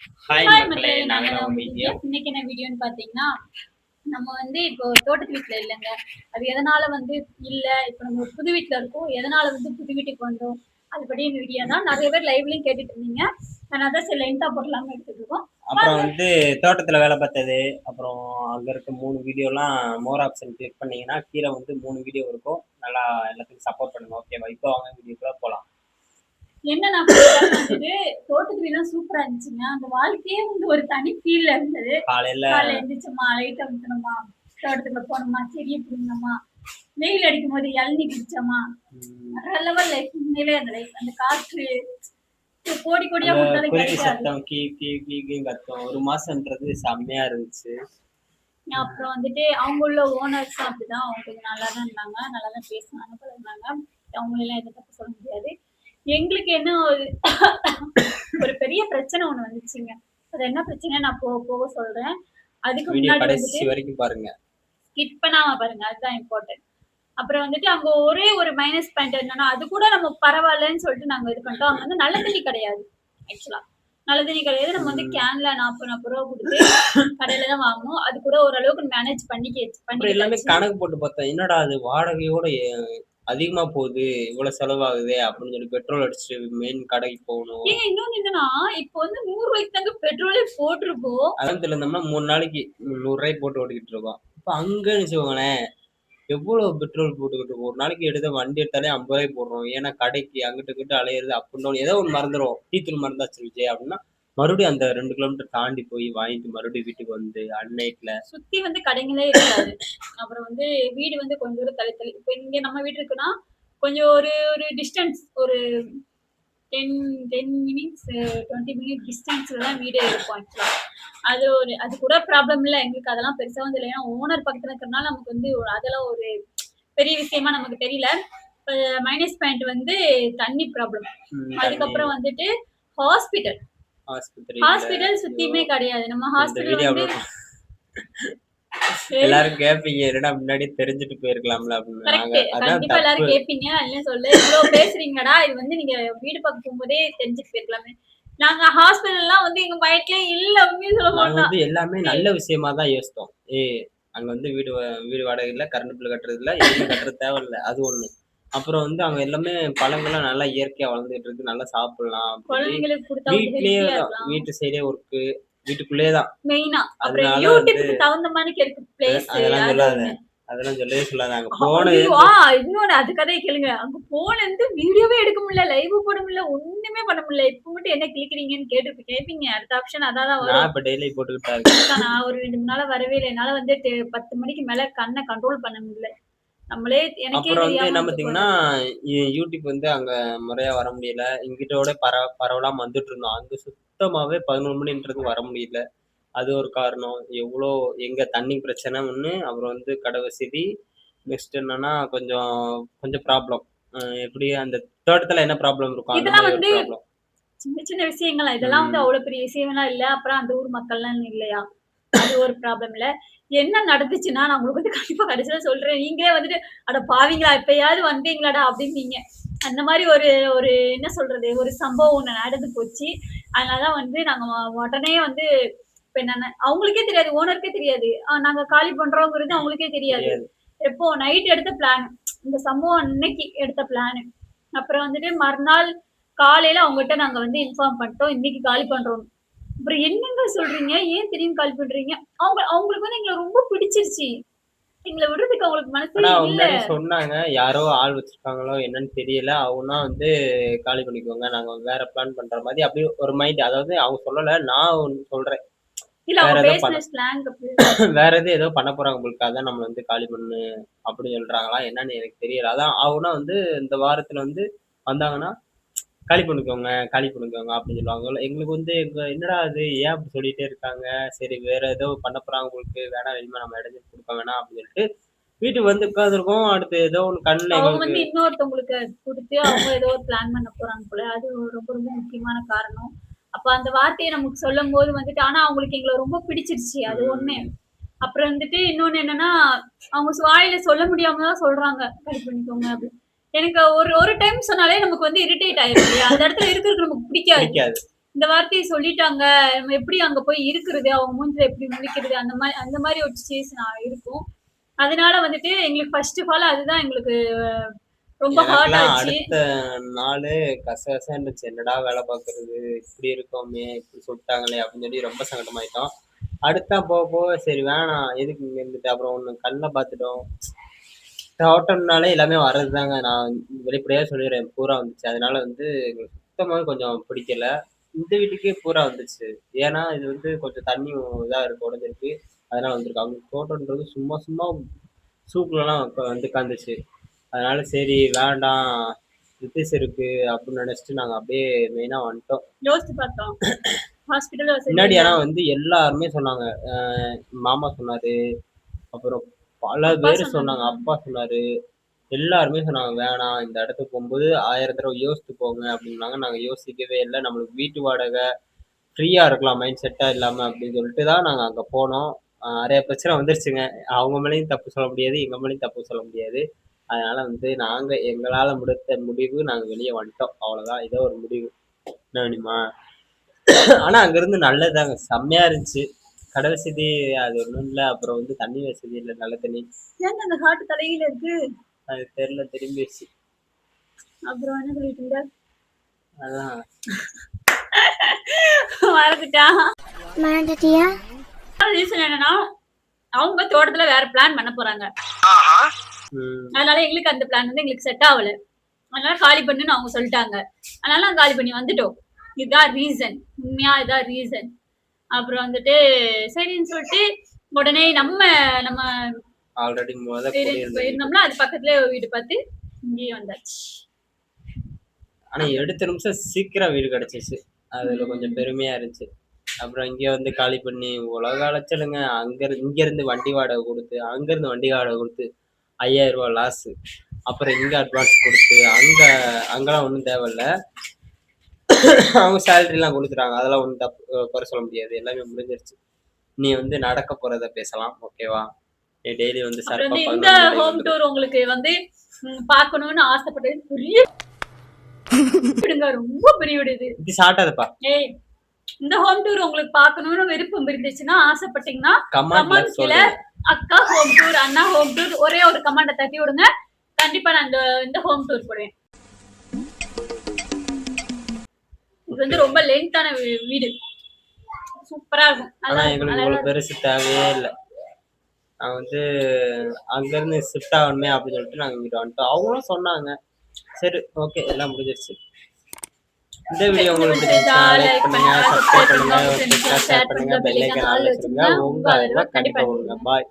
Hi hi மக்களே, மக்களே, நாங்க நாங்க தான் தான் உங்க உங்க வித்யா. வித்யா. இன்னைக்கு என்ன வீடியோன்னு பார்த்தீங்கன்னா, நம்ம வந்து இப்போ தோட்டத்து வீட்ல இல்லங்க. அது எதனால வந்து இல்ல, இப்ப நம்ம புது வீட்ல இருக்கோம். எதனால வந்து புது வீட்டுக்கு வந்தோம்? அது பத்தின வீடியோ தான். நெறைய பேர் லைவ்லயும் கேட்டுட்டு இருந்தீங்க. அதனால தான் சரி லென்த்தா போடலாம்னு எடுத்துட்டு இருக்கோம். அப்புறம் வாங்க. வந்து தோட்டத்துல வேலை பார்த்தது, அப்புறம் அங்க இருக்க 3 வீடியோலாம் மோர் ஆப்ஷன் கிளிக் பண்ணீங்கன்னா, கீழ வந்து 3 வீடியோ இருக்கும். நல்லா எல்லாத்துக்கும் சப்போர்ட் பண்ணுங்க. ஓகேவா? இப்போ வாங்க வீடியோக்குள்ள போலாம். என்ன நான் பண்ணிட்டேன்னு வந்துட்டு தோட்டத்து வீடுலாம் சூப்பரா இருந்துச்சுங்க. அந்த வாழ்க்கையே வந்து ஒரு தனி ஃபீல்ல இருந்தது. காலையில காலைல எந்திரிச்சோமா, லைட் அமுத்துனோமா, தோட்டத்துக்குள்ள போனோமா, செடிய புடுங்குனோமா, வெயில் அடிக்கும்போது இளநீ குடிச்சோமா, ம், வேற லெவல் லைஃப். உண்மையிலே அந்த லைஃப், அந்த காற்று கோடி கோடியா அந்த குடுத்தாலும் குருவி கிடைக்காது. சத்தம் கீ கீ கீ கீன்னு கத்தும். 1 மாசம்ன்றது செம்மையா இருந்துச்சு. அப்புறம் வந்துட்டு அவங்க உள்ள ஓனர்ஸும் அப்படிதான். அவங்க கொஞ்சம் நல்லா தான் இருந்தாங்க. நல்லா தான் பேசுனாங்க, பழகுனாங்க. அவங்களெல்லாம் எதுவும் தப்பு சொல்ல முடியாது. எங்களுக்கு என்ன ஒரு பெரிய பிரச்சனை ஒண்ணு வந்துச்சுங்க. அது என்ன பிரச்சனை நான் போக போக சொல்றேன். அதுக்கு வீடியோ முன்னாடி வந்துட்டு கடைசி வரைக்கும் பாருங்க. ஸ்கிப் பண்ணாம பாருங்க. அதுதான் இம்பார்ட்டன்ட். அப்புறம் வந்துட்டு அங்க ஒரே ஒரு மைனஸ் பாயிண்ட் என்னன்னா, அது கூட நம்ம பரவாயில்லன்னு சொல்லிட்டு நாங்க இது பண்ணிட்டோம். அங்க வந்து நல்ல தண்ணி கிடையாது ஆக்சுவலா. நல்ல தண்ணி கிடையாது. நம்ம வந்து ம், கேன்ல 40 ரூபா குடுத்து கடையில தான் வாங்கணும். அது கூட ஓரளவுக்கு மேனேஜ் அப்புறம் எல்லாமே பண்ணிக்கிட்டாச்சு. கணக்கு போட்டு பார்த்தேன். என்னடா அது வாடகையோட அதிகமா போகுது, இவ்வளோ செலவாகுதே அப்படின்னு சொல்லி பெட்ரோல் அடிச்சுட்டு மெயின் கடைக்கு போகணும். ஏங்க இன்னொன்னு என்னன்னா, இப்போ வந்து ரூ. 100 தாங்க பெட்ரோலே போட்டிருக்கோம். அகமத்துல இருந்தோம்னா 3 நாளைக்கு ரூ. 100 போட்டு ஓட்டிக்கிட்டு இருக்கோம். இப்ப அங்கன்னு வச்சுக்கோங்களேன், எவ்வளோ பெட்ரோல் போட்டுக்கிட்டு இருக்கோம். ஒரு நாளைக்கு எடுத்த வண்டி எடுத்தாலே ரூ. 50 போடுறோம். ஏன்னா கடைக்கு அங்கிட்டு இங்கிட்டு அலையிறது அப் அண்ட் டவுன் ஏதோ ஒண்ணு மறந்துரும். டீ தூள் மறந்தாச்சு விஜய் அப்படின்னா, மறுபடியும் அந்த 2 கிலோமீட்டர் தாண்டி போய் வாங்கிட்டு மறுபடியும் வீட்டுக்கு வந்து அன்நைட்ல சுத்தி வந்து கடைங்களே இருக்காது. அப்புறம் வந்து வீடு வந்து கொஞ்சம் தூரம் தள்ளி தள்ளி. இப்ப இங்க நம்ம வீடு இருக்குன்னா, கொஞ்சம் ஒரு ஒரு டிஸ்டன்ஸ் ஒரு 10 10 மினிட்ஸ் 20 மினிட் டிஸ்டன்ஸ்ல தான் வீடே இருக்கும் ஆக்சுவலா. அது கூட ப்ராப்ளம் இல்ல. எங்களுக்கு அதெல்லாம் பெருசா வந்து இல்ல. ஏன்னா ஓனர் பக்கத்துல இருக்கிறனால நமக்கு வந்து அதெல்லாம் ஒரு பெரிய விஷயமா நமக்கு தெரியல. மைனஸ் பாயிண்ட் வந்து தண்ணி ப்ராப்ளம். தண்ணி, அதுக்கப்புறம் வந்துட்டு ஹாஸ்பிட்டல். ஆஸ்பத்திரி இல்ல. ஹாஸ்பிட்டல் ஐயோ! சுத்தியுமே கிடையாது. நம்ம இந்த ஹாஸ்பிட்டல் வீடியோ வந்து அப்லோட் எல்லாரும் கேட்பீங்க, என்னடா முன்னாடியே தெரிஞ்சுட்டு போயிருக்கலாம்ல அப்படின்னு. கரெக்ட். அதான் கண்டிப்பா தப்பு. எல்லாரும் கேட்பீங்க. இல்லன்னு சொல்லல. இவ்ளோ பேசுறீங்கடா, இது வந்து நீங்க வீடு பார்க்க போகும்போதே தெரிஞ்சுட்டு போயிருக்கலாமே. நாங்க ஹாஸ்பிட்டல்லாம் வந்து எங்க மைண்ட்லயே இல்ல. உண்மைய சொல்ல நாங்க போனா. வந்து எல்லாமே நல்ல விஷயமா தான் யோசித்தோம். அங்க வந்து வீடு வாடகை இல்ல, கரண்ட் பில் கட்டுறது இல்ல, எதுவுமே கட்டுறது தேவையில்ல. அது ஒண்ணு. அப்புறம் வந்து அங்க எல்லாமே பழங்கள்லாம் நல்லா இயற்கையா வளர்ந்துட்டு இருக்கு. நல்லா சாப்பிடலாம் அப்படின்னு சொல்லி, குழந்தைங்களுக்கு குடுத்தா கொஞ்சம் வீட்லயே ஹெல்த்தியா தான் இருக்கலாம். வீட்டு சைடே ஒர்க்கு, வீட்டுக்குள்ளேயே தான். மெயினா. அப்புறம் அதனால வந்து யூடியூப்க்கு தகுந்த மாணிக்கு இருக்கு பிளேஸு. அதெல்லாம் அது சொல்லாத. ஒண்ணு. அதெல்லாம் சொல்லவே சொல்லாத. அங்க போனது ஐயோ! வந்து இன்னொன்னு அது கதைய கேளுங்க. அங்க போனது வீடியோவே எடுக்க முடியல. லைவ் போட முடியல. ஒண்ணுமே பண்ண முடியல. இப்ப மட்டும் என்ன கிழிக்கிறீங்கன்னு கேட்பீங்க. அடுத்த ஆப்ஷன் அதா தான் நான் வரும். இப்ப டெய்லி போட்டுக்கிட்டு தான் இருக்கேன். அதான் நான் ஒரு 2, 3 நாளா வரவே இல்ல. என்னால வந்து 10 மணிக்கு மேல கண்ண கண்ட்ரோல் பண்ண முடியல. நம்மளே எனக்கே அப்புறம் வந்து என்ன தெரியாம தூக்கம் பார்த்தீங்கன்னா, வருது. யூடியூப் வந்து அங்க முறையா வர முடியல. இங்கிட்டோட பரவலாம வந்துட்டுருந்தோம். அங்க சுத்தமாவே 11 மணின்றது வர முடியல. அது ஒரு காரணம். எவ்ளோ எங்க தண்ணி பிரச்சனை ஒண்ணு, அப்புறம் வந்து கடை வசதி. நெக்ஸ்ட் என்னன்னா, கொஞ்சம் கொஞ்சம் ப்ராப்ளம். எப்படி அந்த தோட்டத்துல என்ன ப்ராப்ளம் இருக்கும், அந்த இதெல்லாம் மாரி ஒரு வந்து ப்ராப்ளம். சின்ன சின்ன விஷயங்களா. இதெல்லாம் வந்து ம். அவ்வளோ பெரிய விஷயம்லாம் இல்ல. அப்புறம் அந்த ஊர் மக்கள்லாம் இல்லையா? அது ஒரு ப்ராப்ளம் இல்ல. என்ன நடந்துச்சுன்னா, நான் உங்களுக்கு வந்து கண்டிப்பா கடைசியில சொல்றேன். நீங்களே வந்துட்டு, "அட பாவிங்களா! இப்பயாவது வந்தீங்களாடா" அப்டின்னீங்க. அந்த மாரி ஒரு ஒரு என்ன சொல்றது? ஒரு சம்பவம் ஒண்ணு நடந்து போச்சு. அதனால தான் வந்து நாங்க உடனே வந்து இப்ப என்னன்னா அவங்களுக்கே தெரியாது. ஓனருக்கே தெரியாது. நாங்க காலி பண்றோங்கிறது அவங்களுக்கே தெரியாது. தெரியாது. எப்போ நைட் எடுத்த பிளான். இந்த சம்பவம் அன்னைக்கு எடுத்த பிளானு. அப்புறம் வந்துட்டு மறுநாள் காலையில அவங்ககிட்ட நாங்க வந்து இன்ஃபார்ம் பண்ணிட்டோம். இன்னைக்கு காலி பண்றோம்ன்னு. அப்புறம் என்னங்க சொல்றீங்க? ஏன் திடீர்னு கால் பண்றீங்க? அவங்களுக்கு வந்து எங்கள ரொம்ப பிடிச்சிருச்சு. எங்கள விடுறதுக்கு அவங்களுக்கு மனசே ஆனா இல்ல. முன்னாடியே சொன்னாங்க. யாரோ ஆள் வச்சிருக்காங்களோ என்னன்னு தெரியல. அவங்கன்னா வந்து காலி பண்ணிக்கோங்க. நாங்க வேற பிளான் பண்ற மாரி அப்படியே ஒரு மைண்ட். அதாவது அவங்க சொல்லல. நான் ஒண்ணு சொல்றேன். இல்ல வேற அவங்க ஏதோ பண்ண பேசின ஸ்லாங் அப்படி. வேற ஏதோ பண்ண போறாங்க போலருக்கு. அதான் நம்மள வந்து காலி பண்ணு அப்படின்னு சொல்றாங்களா என்னன்னு எனக்கு தெரியல. அதான் அவங்கன்னா வந்து இந்த வாரத்துல வந்து வந்தாங்கன்னா, காலி பண்ணிக்கோங்க, காலி பண்ணிக்கோங்க அப்படின்னு சொல்லுவாங்க. எங்களுக்கு வந்து என்னடா இது ஏன் அப்படி சொல்லிட்டே இருக்காங்க? சரி வேற ஏதோ பண்ண போறாங்க போலருக்கு. வேணாம் இனிமே நம்ம இடைஞ்சல் குடுக்க வேணாம் அப்படின்னு சொல்லிட்டு, வீட்டுக்கு வந்து உட்கார்ந்துருக்கோம். அடுத்து ஏதோ ஒண்ணு கண்ணுல அவங்க எங்களுக்கு வந்து இன்னொருத்தவங்களுக்கு குடுத்து அவங்க ஏதோ ஒரு பிளான் பண்ண போறாங்க போல. அது ரொம்ப ரொம்ப முக்கியமான காரணம். அப்ப அந்த வார்த்தைய நமக்கு சொல்லும்போது வந்துட்டு ஆனா அவங்களுக்கு எங்கள ரொம்ப பிடிச்சிருச்சு. அது ஒண்ணு. ம் அப்புறம் வந்துட்டு இன்னொன்னு என்னன்னா, அவங்க வாயில சொல்ல முடியாம தான் சொல்றாங்க. "காலி பண்ணிக்கோங்க" அப்படின்னு. எனக்கு ஒரு ஒரு டைம் சொன்னாலே நமக்கு வந்து இரிட்டேட் ஆயிரும் இல்லையா? அந்த இடத்துல இருக்கிறதுக்கு நமக்கு பிடிக்காது. பிடிக்காது. இந்த வார்த்தையை சொல்லிட்டாங்க, நம்ம எப்படி அங்க போய் இருக்கிறது, அவங்க மூஞ்சில எப்படி முழிக்கிறது, அந்த மாதிரி ஒரு சிச்சுவேஷன் இருக்கும். அதனால வந்துட்டு எங்களுக்கு ஃபர்ஸ்ட் ஆஃப் ஆல் அதுதான் எங்களுக்கு ரொம்ப ஹார்ட் எனக்கெல்லாம் ஆச்சு. அடுத்த நாளு கசகசன்னு இருந்துச்சு. என்னடா வேலை பார்க்கறது? இப்படி இருக்கோமே! இப்படி சொல்ட்டாங்களே! அப்படின்னு சொல்லி ரொம்ப சங்கடமாயிட்டோம். அடுத்தா போக போக சரி வேணாம். எதுக்கு இங்க இருந்துட்டு அப்புறம் ஒண்ணு கண்ல பார்த்துட்டோம். தோட்டம்னாலே எல்லாமே வர்றதுதாங்க. நான் வெளிப்படையா சொல்லிடுறேன். பூரா வந்துச்சு. அதனால வந்து எங்களுக்கு சுத்தமாவே கொஞ்சம் பிடிக்கல. இந்த வீட்டுக்கே பூரா வந்துச்சு. ஏன்னா, இது வந்து கொஞ்சம் தண்ணி இதா இருக்கு உடைஞ்சிருக்கு. அதனால வந்திருக்கு. அவங்க தோட்டம்ன்றது சும்மா சும்மா சூப்புலலாம் வந்து உட்காந்துச்சு. அதனால சரி வேண்டாம். ரித்தீஷ் இருக்கு அப்படின்னு நினைச்சுட்டு நாங்க அப்படியே மெயினா வந்துட்டோம். யோசிச்சு பார்த்தோம். ஹாஸ்பிட்டல் வசதி முன்னாடி இல்ல. ஆனா வந்து எல்லாருமே சொன்னாங்க. மாமா சொன்னாரு. அப்புறம் பல அப்பா பேரு சொன்னாங்க. சொன்னாங்க. அப்பா சொன்னாரு. எல்லாருமே சொன்னாங்க, "வேணாம். இந்த இடத்துக்கு போம்போது 1000 தடவ யோசிச்சு போங்க" அப்படின்னாங்க. நாங்க யோசிக்கவே இல்ல. நம்மளுக்கு வீட்டு வாடகை, ஃப்ரீயா இருக்கலாம் மைண்ட் செட்டா இல்லாம அப்படின்னு சொல்லிட்டு தான் நாங்க அங்க போனோம். நெறைய பிரச்சனை வந்துருச்சுங்க. அவங்க மேலயும் தப்பு சொல்ல முடியாது. எங்க மேலயும் தப்பு சொல்ல முடியாது. அதனால வந்து நாங்க எங்களால முடிந்த முடிவு நாங்க வெளிய வந்துட்டோம். அவ்வளோதான். ஏதோ ஒரு முடிவு. என்ன வேணுமா? ஆனா அங்கிருந்து நல்லதுதாங்க. செம்மையா இருந்துச்சு. கடை வசதி அது ஒண்ணும் இல்ல. அப்புறம் வந்து தண்ணி வசதி இல்ல. நல்ல தண்ணி. ஏங்க அந்த ஹார்ட் தலையில இருக்கு? அது தெரியல திரும்பிருச்சு. அப்புறம் என்ன சொல்லிட்டு இருந்த? அதான். மறந்துட்டியா? ரீசன் என்னன்னா, அவங்க தோட்டத்துல வேற பிளான் பண்ண போறாங்க. அதனால எங்களுக்கு அந்த பிளான் வந்து எங்களுக்கு செட் ஆகல. அதனால காலி பண்ணுன்னு அவங்க சொல்லிட்டாங்க. அதனால நாங்க காலி பண்ணி வந்துட்டோம். இதுதான் ரீசன். உண்மையா இதான் ரீசன். அப்புறம் வந்துட்டு சரின்னு சொல்லிட்டு உடனே நம்ம நம்ம ஆல்ரெடி போயிருந்தோம்னா அது பக்கத்துலயே வீடு பார்த்து இங்கேயே வந்தாச்சு. ஆனா எடுத்த நிமிஷம் சீக்கிரம் வீடு கிடைச்சிச்சு. அதுல கொஞ்சம் பெருமையா இருந்துச்சு. அப்புறம் இங்க வந்து காலி பண்ணி உலக அலைச்சலுங்க. இங்க இருந்து வண்டி வாடகை குடுத்து, அங்க இருந்து வண்டி வாடகை குடுத்து ரூ. 5000 லாஸு. அப்புறம் இங்க அட்வான்ஸ் குடுத்து, அங்கலாம் ஒண்ணும் தேவையில்ல. அவங்க சேலரிலாம் குடுத்துட்டாங்க. அதெல்லாம் ஒண்ணும் குறை சொல்ல முடியாது. எல்லாமே முடிஞ்சிருச்சு. நீ வந்து நடக்க போறத பேசலாம். ஓகேவா? நீ டெய்லி வந்து அப்புறம் சரப்பா வந்து இந்த 11 மணிக்கு ஹோம் வந்துரு. டூர் உங்களுக்கு வந்து பார்க்கணும்னு ஆசைப்பட்டது பெரிய வீடுங்க, ரொம்ப பெரிய வீடு இது. இது சாப்பிட்டாதப்பா. ஏய், இந்த ஹோம் டூர் உங்களுக்கு பார்க்கணும்னு விருப்பம் இருந்துச்சுன்னா, ஆசைப்பட்டீங்கன்னா கமெண்ட்ல கமெண்ட் கீழ சொல்லுங்க. அக்கா ஹோம் டூர், அண்ணா ஹோம் டூர் ஒரே ஒரு கமெண்ட தட்டி விடுங்க. கண்டிப்பா நான் இந்த ஹோம் டூர் போடுவேன். இது வந்து ரொம்ப லென்த்தான வீடு. சூப்பரா இருக்கும். ஆனா எங்களுக்கு இவ்வளவு பெருசு தேவையே இல்ல. நான் வந்து அங்க இருந்து ஷிஃப்ட் ஆகணுமே அப்படின்னு சொல்லிட்டு நாங்க இங்கிட்டு வந்துட்டோம். அவங்களும் சொன்னாங்க. சரி ஓகே எல்லாம் முடிஞ்சிருச்சு. இந்த வீடியோ உங்களுக்கு பிடிச்சிருந்துச்சுன்னா லைக் பண்ணுங்க, சப்ஸ்கிரைப் பண்ணுங்க, ஷேர் பண்ணுங்க, பெல் ஐகான் ஆல்ல வச்சிருங்க. உங்க ஆதரவை கண்டிப்பா கொடுங்க. பாய்.